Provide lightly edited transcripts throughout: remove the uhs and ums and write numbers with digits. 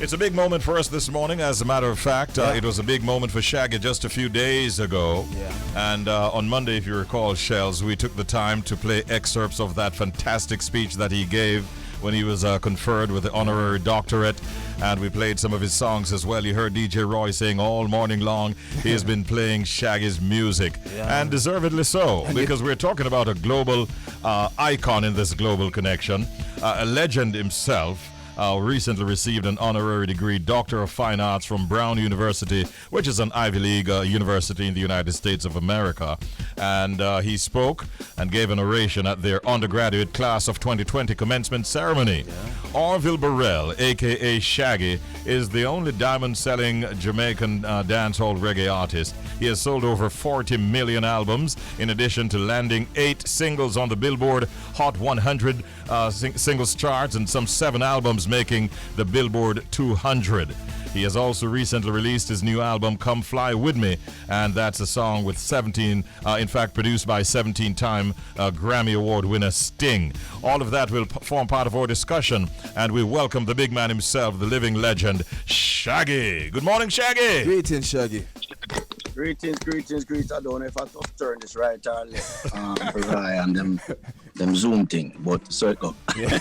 It's a big moment for us this morning. As a matter of fact, it was a big moment for Shaggy just a few days ago. Yeah. And on Monday, if you recall, Shells, we took the time to play excerpts of that fantastic speech that he gave when he was conferred with the honorary doctorate. And we played some of his songs as well. You heard DJ Roy saying all morning long he has been playing Shaggy's music. Yeah. And deservedly so, because we're talking about a global icon in this global connection, a legend himself. Recently received an honorary degree, Doctor of Fine Arts from Brown University, which is an Ivy League university in the United States of America. And he spoke and gave an oration at their Undergraduate Class of 2020 Commencement Ceremony. Yeah. Orville Burrell AKA Shaggy is the only diamond-selling Jamaican dancehall reggae artist. He has sold over 40 million albums, in addition to landing 8 singles on the Billboard Hot 100 singles charts and some 7 albums making the Billboard 200. He has also recently released his new album, Come Fly With Me, and that's a song with 17, in fact, produced by 17-time Grammy Award winner Sting. All of that will form part of our discussion, and we welcome the big man himself, the living legend, Shaggy. Good morning, Shaggy. Greetings, Shaggy. Greetings. I don't know if I have to turn this right or left. Right, and them Zoom thing, but so it go. Yeah.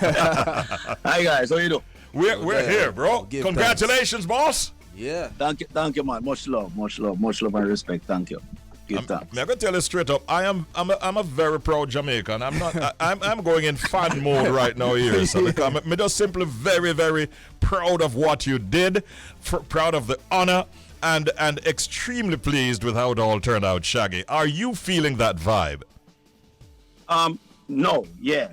Hi guys, how you doing? We're here, bro. Congratulations, boss. Yeah. Thank you, man. Much love and respect. Thank you. Give thanks. I'm gonna tell you straight up. I'm a very proud Jamaican. I'm going in fan mode right now here, so because I'm just simply very, very proud of what you did, proud of the honor, and extremely pleased with how it all turned out. Shaggy, are you feeling that vibe? No, yeah.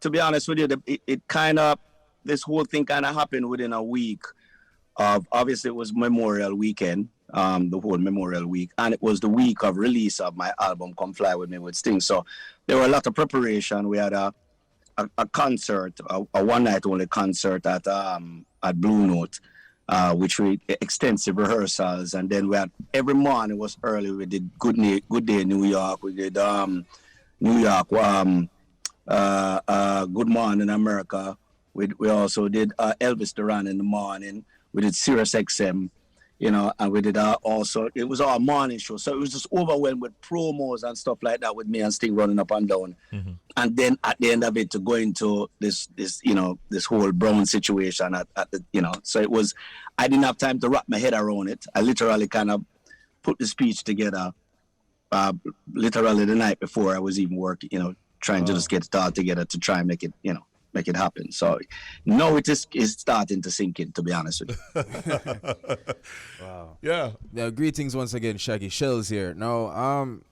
To be honest with you, it kind of, this whole thing kind of happened within a week of, obviously it was Memorial Weekend, the whole Memorial Week, and it was the week of release of my album, Come Fly With Me with Sting. So there were a lot of preparation. We had a concert, a one-night only concert at Blue Note, which we extensive rehearsals, and then we had, every morning was early, we did Good Day New York, we did New York, Good Morning America. We also did Elvis Duran in the morning. We did Sirius XM, and we did also, it was our morning show. So it was just overwhelmed with promos and stuff like that with me and Sting running up and down. Mm-hmm. And then at the end of it, to go into this whole Brown situation at the, so it was, I didn't have time to wrap my head around it. I literally kind of put the speech together literally the night before I was even working, trying to just get it all together to try and make it happen. So no, it's starting to sink in, to be honest with you. Wow. Yeah. Yeah. Greetings once again, Shaggy. Shells here. Now,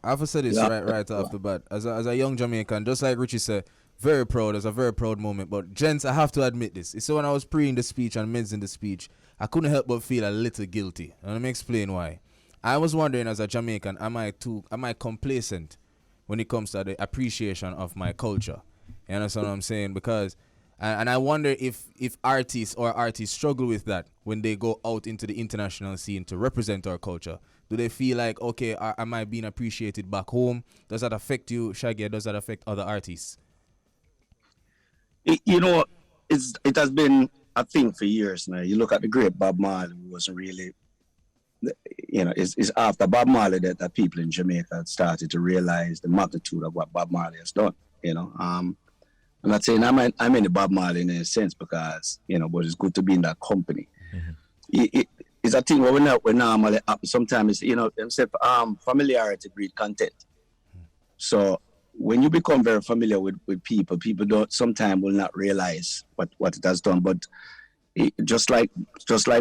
I have to say this right off the bat. As a young Jamaican, just like Richie said, very proud. It's a very proud moment. But gents, I have to admit this. So when I was pre in the speech and mids in the speech, I couldn't help but feel a little guilty. And let me explain why. I was wondering, as a Jamaican, am I complacent when it comes to the appreciation of my culture? You understand what I'm saying? Because, and I wonder if artists struggle with that when they go out into the international scene to represent our culture. Do they feel like, okay, am I being appreciated back home? Does that affect you, Shaggy? Does that affect other artists? It has been a thing for years now. You look at the great Bob Marley, who wasn't really, it's after Bob Marley that people in Jamaica started to realize the magnitude of what Bob Marley has done. I'm not saying I'm in the Bob Marley in a sense because, but it's good to be in that company. Mm-hmm. It's a thing where we normally happen. Sometimes, familiarity breeds content. Mm-hmm. So when you become very familiar with people don't sometimes will not realize what it has done. But just like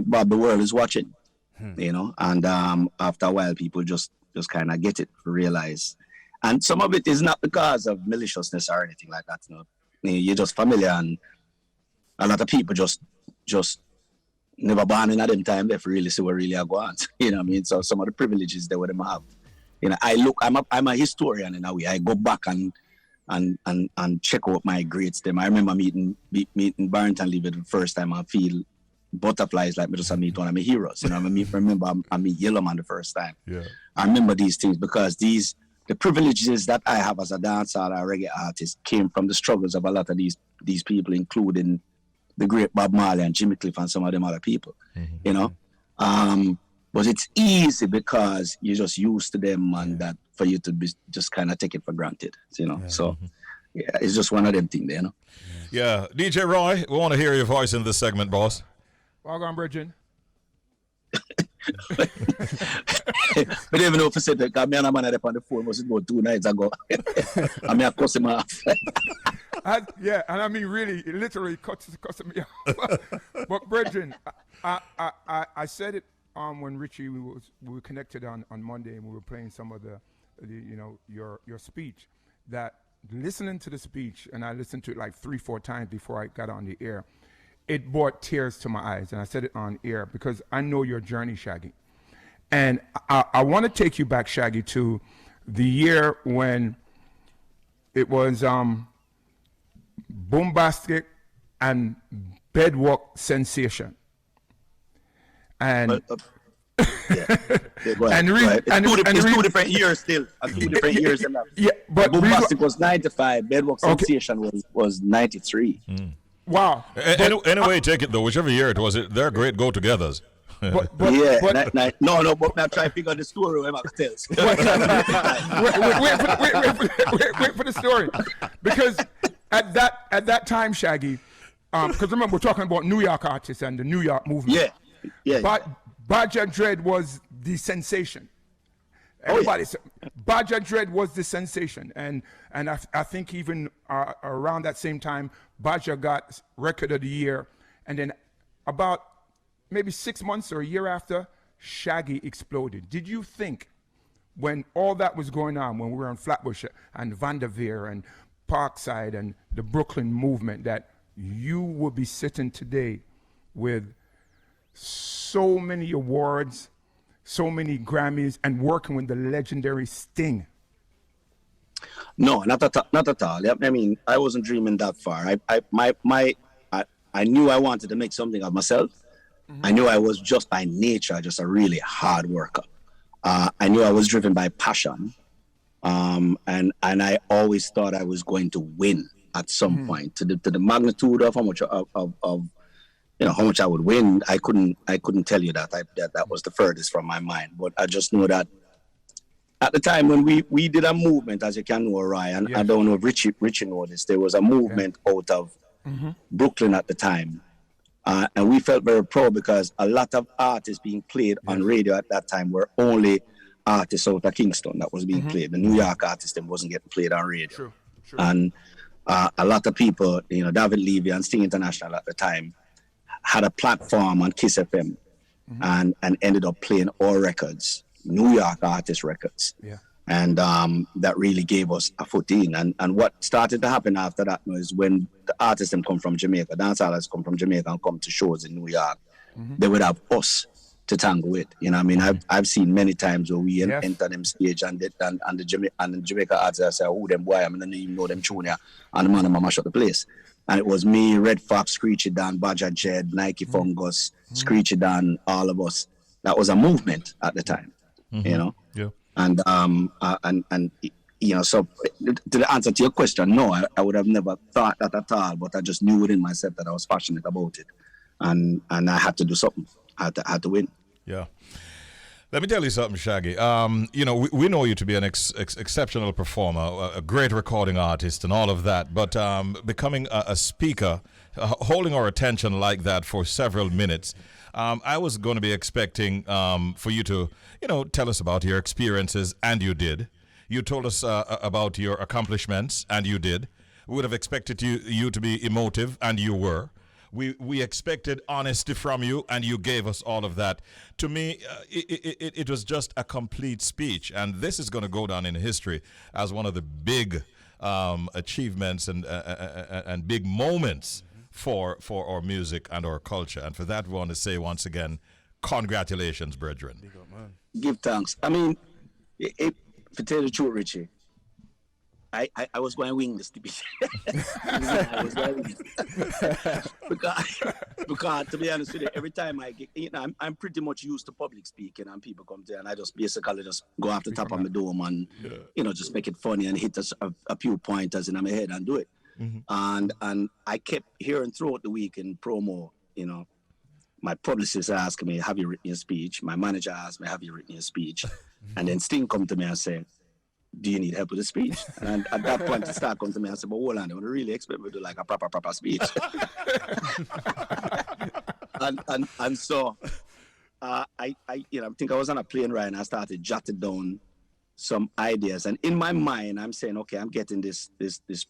Bob, the world is watching, and after a while, people just kind of get it, realize. And some of it is not because of maliciousness or anything like that. You're just familiar, and a lot of people just never born in at them time. They really see what really are going on. You know what I mean? So some of the privileges they would have. I'm a historian in a way. I go back and check out my greats. Them. I remember meeting Barrington Levy the first time. I feel butterflies like me just meet one of my heroes. I meet Yellowman the first time. Yeah. I remember these things because the privileges that I have as a dancehall or reggae artist came from the struggles of a lot of these people, including the great Bob Marley and Jimmy Cliff and some of them other people, you know. But it's easy because you're just used to them, and that for you to be just kind of take it for granted, you know. So yeah, it's just one of them things, you know. Yeah, DJ Roy, we want to hear your voice in this segment, boss. Welcome, Bridget. I don't even know if I said that, because me and a man had on the phone was about 2 nights ago. I mean, I cussed him off. Yeah, and I mean, really, it literally cuts me off. But Bridget, I said it when Richie, we were connected on Monday, and we were playing some of the you know, your speech, that listening to the speech, and I listened to it like 3-4 times before I got on the air, it brought tears to my eyes, and I said it on air because I know your journey, Shaggy. And I want to take you back, Shaggy, to the year when it was bombastic and bedwalk sensation. And It's 2 different years still. 2 different years. Yeah, but bombastic was 95. Bedwalk sensation was 93. Wow. Anyway, take it though. Whichever year it was, they're great go-togethers. But I'm trying to figure out the story I'm going to tell. Wait for the story, because at that time, Shaggy, because remember we're talking about New York artists and the New York movement. But Baja Dread was the sensation. Everybody said Baja Dread was the sensation, and I think even around that same time, Baja got Record of the Year, and then about maybe 6 months or a year after, Shaggy exploded. Did you think, when all that was going on, when we were in Flatbush and Vanderveer and Parkside and the Brooklyn movement, that you would be sitting today with so many awards, so many Grammys, and working with the legendary Sting? No, not at all. I mean, I wasn't dreaming that far. I knew I wanted to make something of myself. I knew I was just by nature just a really hard worker. I knew I was driven by passion, and I always thought I was going to win at some point. To the magnitude of how much how much I would win, I couldn't tell you that. That was the furthest from my mind. But I just know that at the time when we did a movement, as you can know, Ryan, I don't know if Richie know this, there was a movement out of Brooklyn at the time. And we felt very proud because a lot of artists being played on radio at that time were only artists out of Kingston that was being played. The New York artists them wasn't getting played on radio. True. And a lot of people, David Levy and Sting International at the time had a platform on Kiss FM and ended up playing all records, New York artist records. Yeah. And that really gave us a footing. And what started to happen after that was when the artists them come from Jamaica, dancehallers come from Jamaica and come to shows in New York, they would have us to tango with. I mean, I've seen many times where we enter them stage and the Jamaica artists say, "Who them boy? I mean, I don't even know them tune here." And the man and mash up the place. And it was me, Red Fox, Screechy Dan, Baja Jed, Nike Fungus, Screechy Dan, all of us. That was a movement at the time, Yeah. And so to answer to your question, no, I would have never thought that at all, but I just knew within myself that I was passionate about it, and I had to do something. I had to win. Yeah. Let me tell you something, Shaggy. We know you to be an exceptional performer, a great recording artist, and all of that. But becoming a speaker, holding our attention like that for several minutes, I was going to be expecting for you to, tell us about your experiences, and you did. You told us about your accomplishments, and you did. We would have expected you to be emotive, and you were. We expected honesty from you, and you gave us all of that. To me, it was just a complete speech, and this is going to go down in history as one of the big achievements and big moments for our music and our culture. And for that, we want to say once again, congratulations, brethren. Give thanks. I mean, to tell the truth, Richie, I was going to wing this speech. I was going to wing it. because to be honest with you, every time I get, I'm pretty much used to public speaking, and people come there, and I just basically just go off the top of my dome and just make it funny and hit a few pointers in my head and do it. And I kept hearing throughout the week in promo, my publicist asked me, have you written your speech? My manager asked me, have you written your speech? And then Sting come to me and said, do you need help with the speech? And at that point, Star come to me and said, but hold on, they would really expect me to do like a proper speech. and so I think I was on a plane ride and I started jotting down some ideas. And in my mind, I'm saying, okay, I'm getting this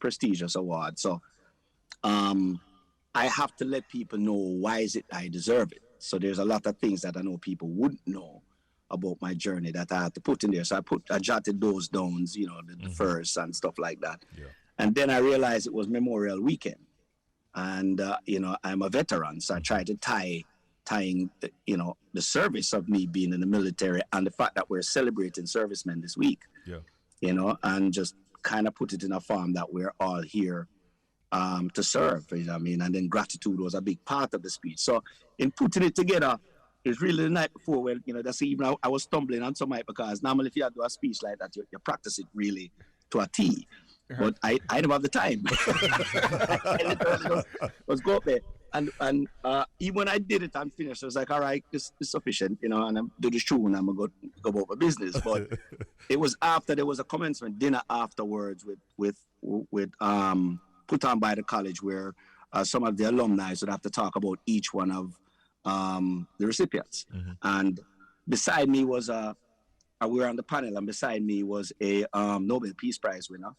prestigious award. So I have to let people know why is it I deserve it. So there's a lot of things that I know people wouldn't know about my journey that I had to put in there. So I jotted those down, the first and stuff like that. Yeah. And then I realized it was Memorial Weekend. And, I'm a veteran. So I tried to tying, the service of me being in the military and the fact that we're celebrating servicemen this week, and just kind of put it in a form that we're all here to serve, and then gratitude was a big part of the speech. So in putting it together, it's really the night before when, that's even I was stumbling on some night because normally if you do a speech like that, you practice it really to a T. But I didn't have the time. I literally was go up there. And even when I did it and finished, I was like, all right, this is sufficient, and I'm do this tune and I'm going to go about my business. But it was after there was a commencement dinner afterwards with put on by the college where some of the alumni would have to talk about each one of the recipients. And beside me was we were on the panel, and beside me was a Nobel Peace Prize winner.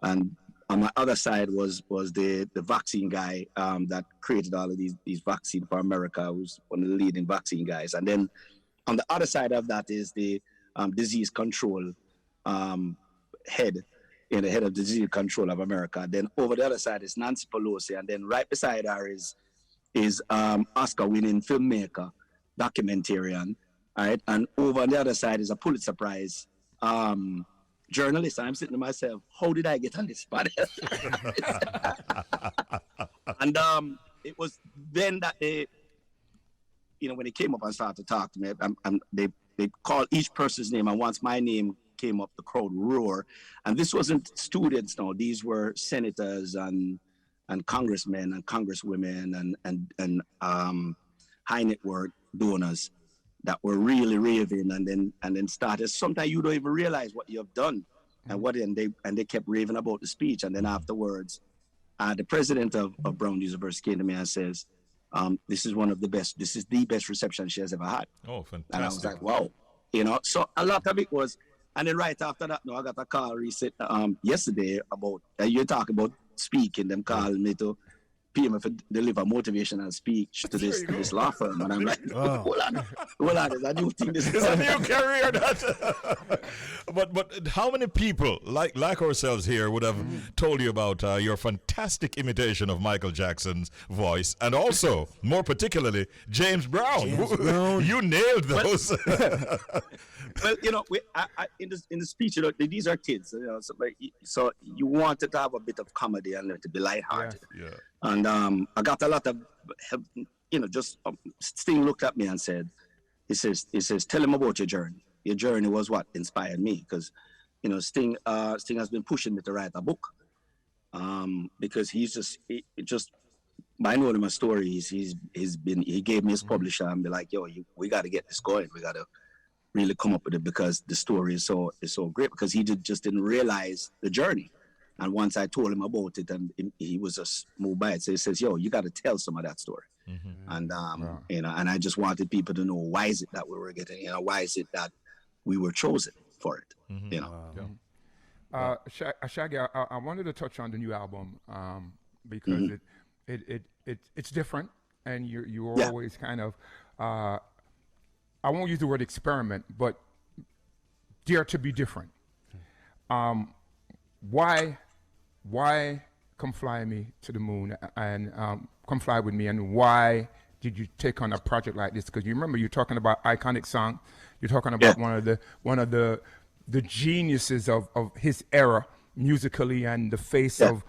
And on my other side was the vaccine guy that created all of these vaccines for America, who's one of the leading vaccine guys. And then on the other side of that is the disease control head, the head of disease control of America. Then over the other side is Nancy Pelosi, and then right beside her is Oscar-winning filmmaker, documentarian, all right? And over on the other side is a Pulitzer Prize journalist. And I'm sitting to myself, how did I get on this spot? And it was then that they, when they came up and started to talk to me, they called each person's name, and once my name came up, the crowd roared. And this wasn't students, no, these were senators and congressmen and congresswomen and high net worth donors that were really raving, and then started. Sometimes you don't even realize what you have done, and they kept raving about the speech. And then afterwards, the president of Brown University came to me and says, "This is this is the best reception she has ever had." Oh, fantastic! And I was like, "Wow," So a lot of it was, and then right after that, I got a call yesterday about you talk about speaking. Them calling me to pay me for deliver motivational speech to this law firm, and I'm like, hold on, there's a new thing. This is a new career. But how many people like ourselves here would have told you about your fantastic imitation of Michael Jackson's voice, and also more particularly James Brown? You nailed those. Well, in the speech, these are kids, so you wanted to have a bit of comedy and to be lighthearted. Yeah. And I got a lot of help, Sting looked at me and said, he says, tell him about your journey. Your journey was what inspired me, because, Sting has been pushing me to write a book, because he's just by knowing my stories, he gave me his publisher and be like, yo, we got to get this going. We got to really come up with it, because the story is so great, because he just didn't realize the journey. And once I told him about it, and he was just moved by it. So he says, yo, you got to tell some of that story. And, and I just wanted people to know, why is it that we were getting, why is it that we were chosen for it, Shaggy, I wanted to touch on the new album, because it's different, and you're always kind of, I won't use the word experiment, but dare to be different. Why come fly me to the moon and come fly with me, and why did you take on a project like this? Because you remember, you're talking about iconic song, you're talking about one of the geniuses of his era musically, and the face of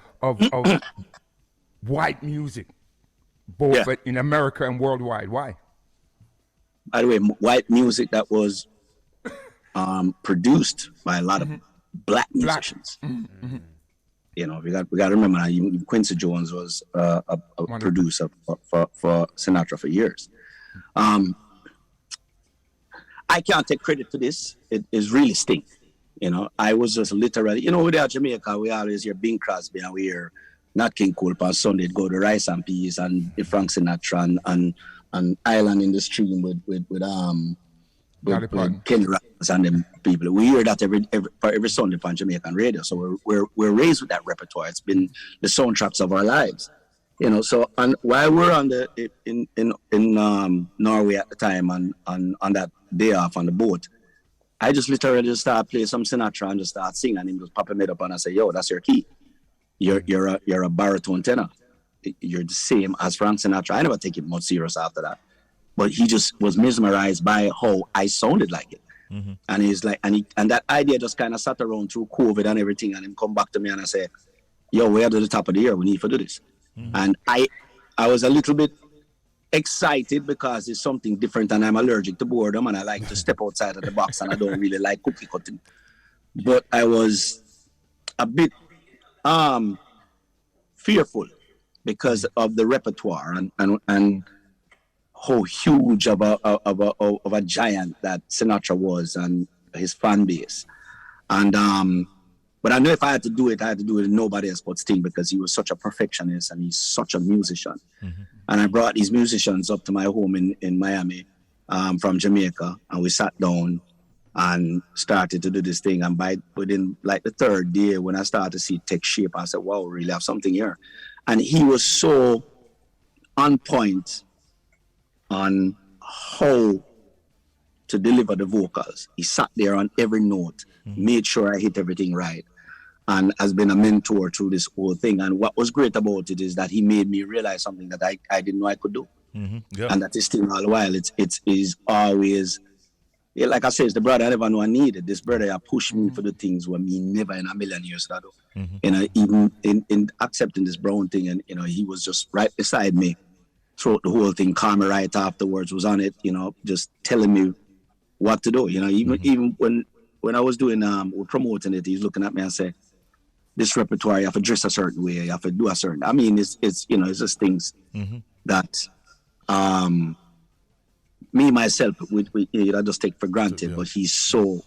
white music, both in America and worldwide. Why? By the way, white music that was produced by a lot of black musicians. You know, we got to remember that even Quincy Jones was a producer for Sinatra for years. I can't take credit for this. It is really Sting. You know, I was just literally, you know, without Jamaica, we always hear Bing Crosby and we hear Nat King Cole on Sunday, go to Rice and Peas and Frank Sinatra and Island in the Stream with Kenny Rogers and them people. We hear that every Sunday on Jamaican radio. So we're raised with that repertoire. It's been the soundtracks of our lives. You know, so and while we're on in Norway at the time and on that day off on the boat, I just literally just start playing some Sinatra and just start singing, and he just popping it up and I say, yo, that's your key. You're a baritone tenor. You're the same as Frank Sinatra. I never take it much serious after that. But he just was mesmerized by how I sounded like it. Mm-hmm. And he's like, and that idea just kind of sat around through COVID and everything, and him come back to me and I say, yo, we're at the top of the year, we need to do this. Mm-hmm. And I was a little bit excited because it's something different and I'm allergic to boredom and I like to step outside of the box and I don't really like cookie cutting. But I was a bit fearful because of the repertoire and how huge of a giant that Sinatra was and his fan base. And but I knew if I had to do it with nobody else but Sting because he was such a perfectionist and he's such a musician. Mm-hmm. And I brought these musicians up to my home in Miami from Jamaica, and we sat down and started to do this thing. And within like the third day, when I started to see it take shape, I said, wow, we really have something here. And he was so on point on how to deliver the vocals. He sat there on every note, made sure I hit everything right, and has been a mentor through this whole thing. And what was great about it is that he made me realize something that I didn't know I could do. Mm-hmm. Yeah. And that is still all the while. It's always, like I said, it's the brother I never know I needed. This brother that pushed me for the things where me never in a million years that do. Mm-hmm. And even in accepting this Brown thing, and you know, he was just right beside me throughout the whole thing, called me right afterwards, was on it, you know, just telling me what to do. You know, even when I was doing we're promoting it, he's looking at me and say, this repertoire, you have to dress a certain way, you have to do a certain. I mean, it's you know, it's just things that me myself we you know, I just take for granted. Yeah. But he's so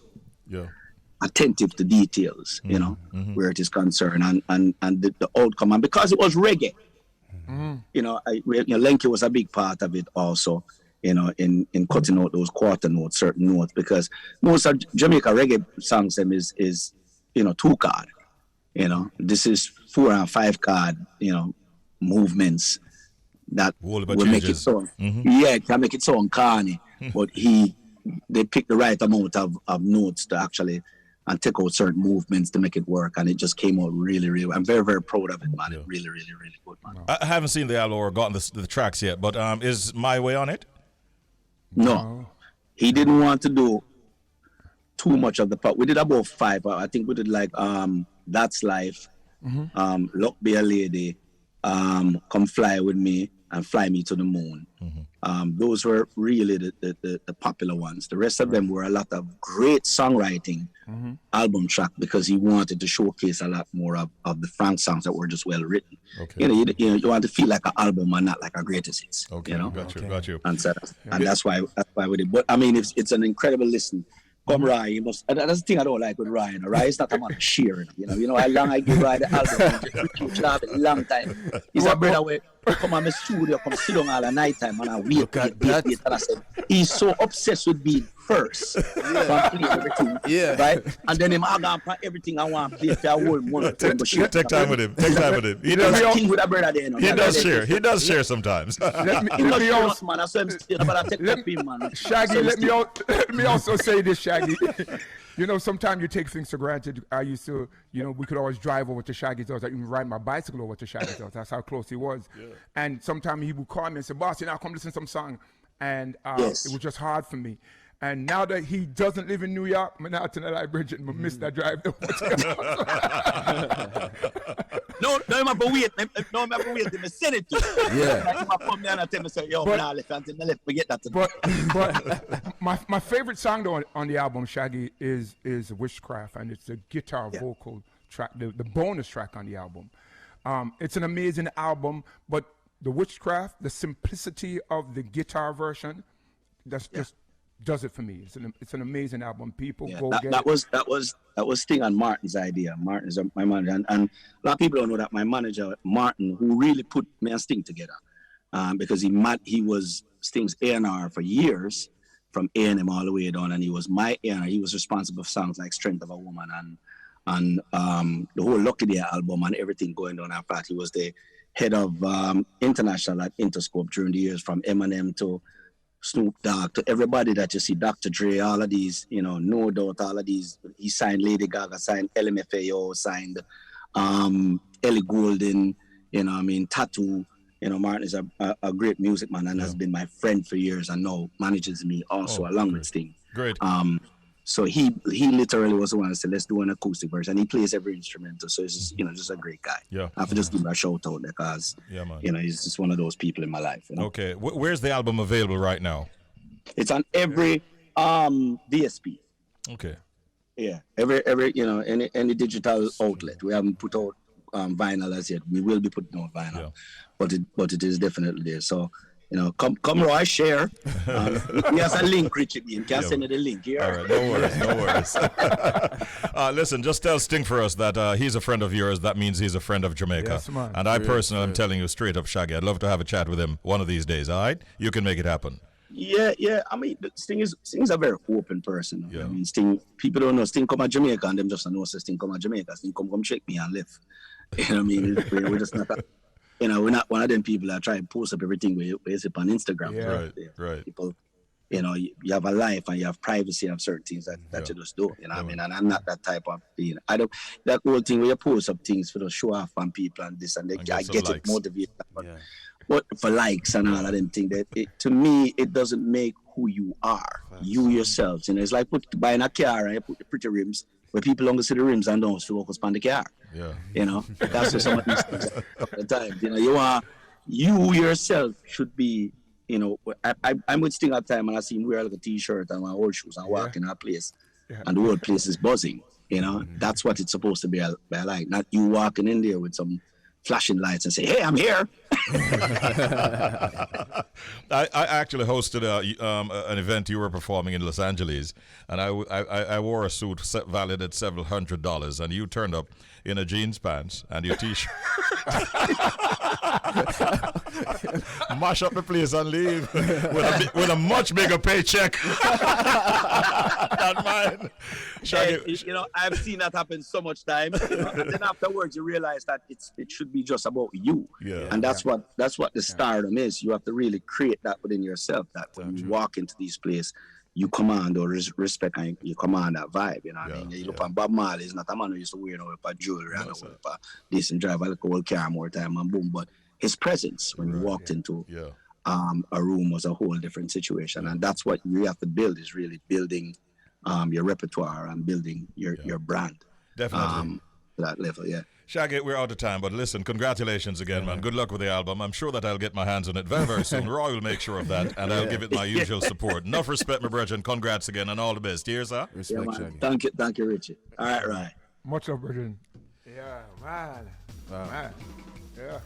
attentive to details, you know, where it is concerned, and the outcome, and because it was reggae, you know, Lenky was a big part of it also. You know, in cutting out those quarter notes, certain notes, because most of Jamaica reggae songs them is you know, 2-chord. You know, this is 4 and 5 chord, you know, movements that will make it so. Yeah, it can make it so uncanny. But they pick the right amount of notes to actually and take out certain movements to make it work, and it just came out really, really. I'm very, very proud of it, man. Yeah. It really, really, really good, man. I haven't seen the album or gotten the tracks yet, but is My Way on it? No, he didn't want to do too much of the part. We did about 5. I think we did like That's Life, Luck Be a Lady, Come Fly With Me, and Fly Me to the Moon. Those were really the popular ones. The rest of them were a lot of great songwriting album track, because he wanted to showcase a lot more of the Frank songs that were just well written. Okay. You want to feel like an album and not like a greatest hits. Okay, you know? Got you. And that's why we did. But I mean, it's an incredible listen. Come Ryan, you must. That's the thing I don't like with Ryan. Ryan is not a man of sharing. You know how long I give Ryan the album. You should have it a long time. He's a brother where come on my studio, come sit down all the night time, and I wait. And I said, he's so obsessed with being first. Play everything. Yeah. Right? And then him I gonna play everything I want to play for a whole month. Take time with him. He does share. He does share sometimes. Let me also, man. I said, Shaggy, let me also say this, Shaggy. You know, sometimes you take things for granted. I used to, you know, we could always drive over to Shaggy's house. I even ride my bicycle over to Shaggy's house. That's how close he was. Yeah. And sometimes he would call me and say, boss, you know, come listen to some song. And it was just hard for me. And now that he doesn't live in New York, I'm out to the bridge and miss that drive. No, I'm up wait. No, I'm up wait. They send it to you. Yeah. Like, come down and tell me, say, yo, nah, let's forget that. But my favorite song though on the album, Shaggy, is Witchcraft, and it's a guitar vocal track, the bonus track on the album. It's an amazing album, but the witchcraft, the simplicity of the guitar version, just does it for me. It's an amazing album. People go get it. That was Sting and Martin's idea. Martin is my manager, and a lot of people don't know that my manager Martin, who really put me and Sting together, because he was Sting's A&R for years, from A&M all the way down, and he was my A&R. He was responsible for songs like "Strength of a Woman" and the whole Lucky Day album and everything going on. In fact, he was the head of international at Interscope during the years, from Eminem to Snoop Dogg to everybody that you see, Dr. Dre, all of these, No Doubt, all of these. He signed Lady Gaga, signed LMFAO, signed Ellie Goulding, Tattoo. Martin is a great music man and has been my friend for years, and now manages me also along with Sting. Great. So he literally was the one that said, let's do an acoustic version. He plays every instrumental. So he's just, just a great guy. Yeah. I have to just give him a shout out because, he's just one of those people in my life. Okay. Where's the album available right now? It's on every DSP. Okay. Yeah. Every any digital outlet. We haven't put out vinyl as yet. We will be putting out vinyl, but it is definitely there. So, come Roy, share. He has a link, Richie. You can send me the link here. All right, no worries. Listen, just tell Sting for us that he's a friend of yours. That means he's a friend of Jamaica. Yes, man. And I personally am telling you straight up, Shaggy, I'd love to have a chat with him one of these days, all right? You can make it happen. Yeah. I mean, Sting is a very open person. Yeah. I mean, Sting, people don't know Sting come to Jamaica and them just know Sting come to Jamaica. Sting come check me and live. You know what I mean? We're just not we're not one of them people that try to post up everything we see on Instagram. Yeah. Right. People, you have a life and you have privacy of certain things that you just do. You know what I mean? And I'm not that type of being. I don't, that whole thing where you post up things for the show off on people and this and that. I get it motivated. But for likes and all of them things, to me, it doesn't make who you are. You yourself. It's like buying a car and you put the pretty rims where people don't see the rims and don't focus on the car. Yeah. That's what some of these things are at the time. You yourself should be, I'm with Sting at the time and I see him wear like a t-shirt and my old shoes and walk in our place and the whole place is buzzing. That's what it's supposed to be like. Not you walking in there with some flashing lights and say, hey, I'm here. I actually hosted an event you were performing in Los Angeles, and I wore a suit valued at several $100s, and you turned up in a jeans pants and your t-shirt. Mash up the place and leave with a much bigger paycheck than mine. Shaggy. I've seen that happen so much times. And then afterwards, you realize that it should be just about you. Yeah. And that's what the stardom is. You have to really create that within yourself. That when you walk into these places, you command or respect and you command that vibe. You know what I mean? You look at Bob Marley. He's not a man who used to wear a jewelry and a decent drive, like a old car more time and boom. But his presence when you walked into a room was a whole different situation, and that's what you have to build, is really building your repertoire and building your brand. Definitely. To that level, Shaggy, we're out of time, but listen, congratulations again, man. Good luck with the album. I'm sure that I'll get my hands on it very, very soon. Roy will make sure of that, and I'll give it my usual support. Enough respect, my brethren. Congrats again, and all the best. Here's sir. Respect, Shaggy. Thank you, Richie. All right. Much love, brethren. Yeah, man. Wow. Man. Yeah.